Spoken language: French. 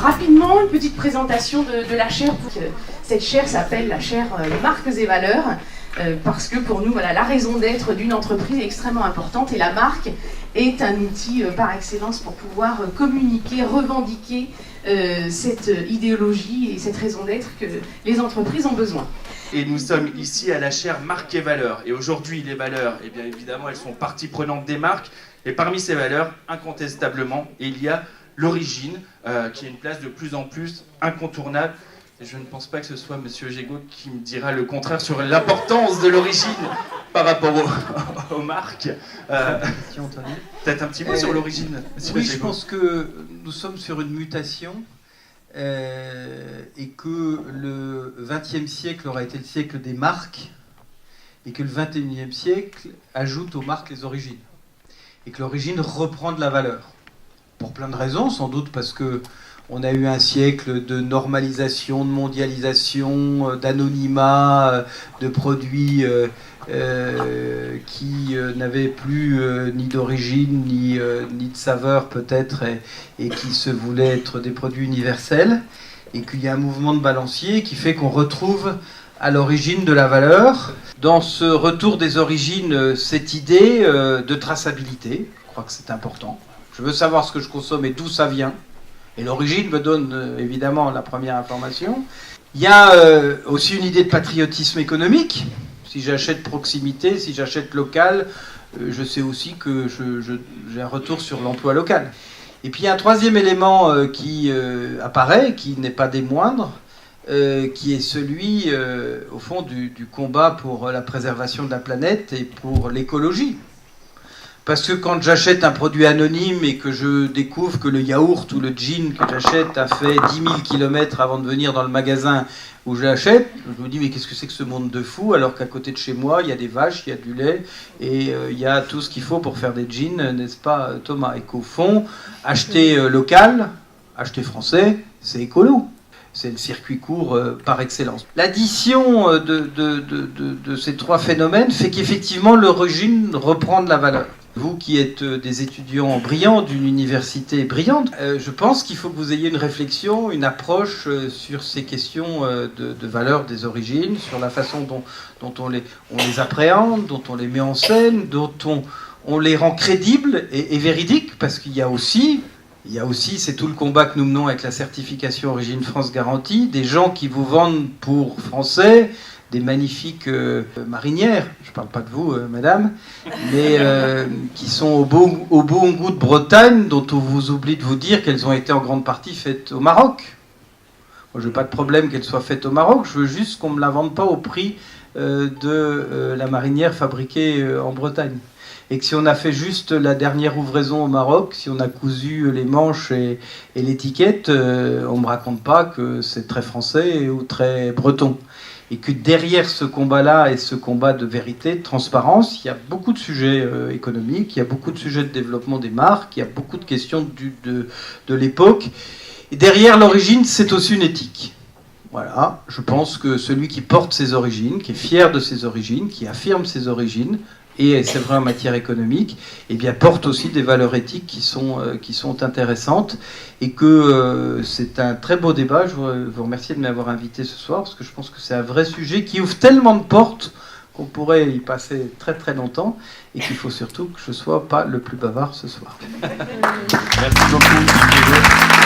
Rapidement, une petite présentation de la chaire. Cette chaire s'appelle la chaire Marques et Valeurs, parce que pour nous, voilà, la raison d'être d'une entreprise est extrêmement importante et la marque est un outil par excellence pour pouvoir communiquer, revendiquer cette idéologie et cette raison d'être que les entreprises ont besoin. Et nous sommes ici à la chaire Marques et Valeurs. Et aujourd'hui, les valeurs, eh bien évidemment, elles sont partie prenante des marques. Et parmi ces valeurs, incontestablement, il y a l'origine, qui a une place de plus en plus incontournable. Et je ne pense pas que ce soit M. Gégaud qui me dira le contraire sur l'importance de l'origine par rapport aux marques. Peut-être un petit mot sur l'origine, M. Oui, Gégaud. je pense que nous sommes sur une mutation et que le XXe siècle aura été le siècle des marques et que le XXIe siècle ajoute aux marques les origines. Et que l'origine reprend de la valeur. Pour plein de raisons, sans doute parce que on a eu un siècle de normalisation, de mondialisation, d'anonymat, de produits qui n'avaient plus ni d'origine, ni de saveur peut-être, et qui se voulaient être des produits universels. Et qu'il y a un mouvement de balancier qui fait qu'on retrouve à l'origine de la valeur. Dans ce retour des origines, cette idée de traçabilité, je crois que c'est important. Je veux savoir ce que je consomme et d'où ça vient. Et l'origine me donne évidemment la première information. Il y a aussi une idée de patriotisme économique. Si j'achète proximité, si j'achète local, je sais aussi que j'ai un retour sur l'emploi local. Et puis il y a un troisième élément qui apparaît, qui n'est pas des moindres, qui est celui, au fond, du combat pour la préservation de la planète et pour l'écologie. Parce que quand j'achète un produit anonyme et que je découvre que le yaourt ou le gin que j'achète a fait 10 000 km avant de venir dans le magasin où je l'achète, je me dis mais qu'est-ce que c'est que ce monde de fou, alors qu'à côté de chez moi, il y a des vaches, il y a du lait et il y a tout ce qu'il faut pour faire des gins, n'est-ce pas Thomas? Et qu'au fond, acheter local, acheter français, c'est écolo. C'est le circuit court par excellence. L'addition de ces trois phénomènes fait qu'effectivement l'origine reprend de la valeur. Vous qui êtes des étudiants brillants d'une université brillante, je pense qu'il faut que vous ayez une réflexion, une approche sur ces questions de valeur des origines, sur la façon dont on les appréhende, dont on les met en scène, dont on les rend crédibles et véridiques, parce qu'il y a aussi, c'est tout le combat que nous menons avec la certification Origine France Garantie, des gens qui vous vendent pour français des magnifiques marinières, je ne parle pas de vous, madame, mais qui sont au bon goût de Bretagne, dont on vous oublie de vous dire qu'elles ont été en grande partie faites au Maroc. Moi, je n'ai pas de problème qu'elles soient faites au Maroc, je veux juste qu'on ne me la vende pas au prix de la marinière fabriquée en Bretagne. Et que si on a fait juste la dernière ouvraison au Maroc, si on a cousu les manches et l'étiquette, on ne me raconte pas que c'est très français ou très breton. Et que derrière ce combat-là et ce combat de vérité, de transparence, il y a beaucoup de sujets économiques, il y a beaucoup de sujets de développement des marques, il y a beaucoup de questions de l'époque. Et derrière l'origine, c'est aussi une éthique. Voilà, je pense que celui qui porte ses origines, qui est fier de ses origines, qui affirme ses origines, et c'est vrai en matière économique, eh bien, porte aussi des valeurs éthiques qui sont intéressantes, et que c'est un très beau débat. Je vous remercie de m'avoir invité ce soir, parce que je pense que c'est un vrai sujet qui ouvre tellement de portes qu'on pourrait y passer très très longtemps, et qu'il faut surtout que je ne sois pas le plus bavard ce soir. Merci beaucoup.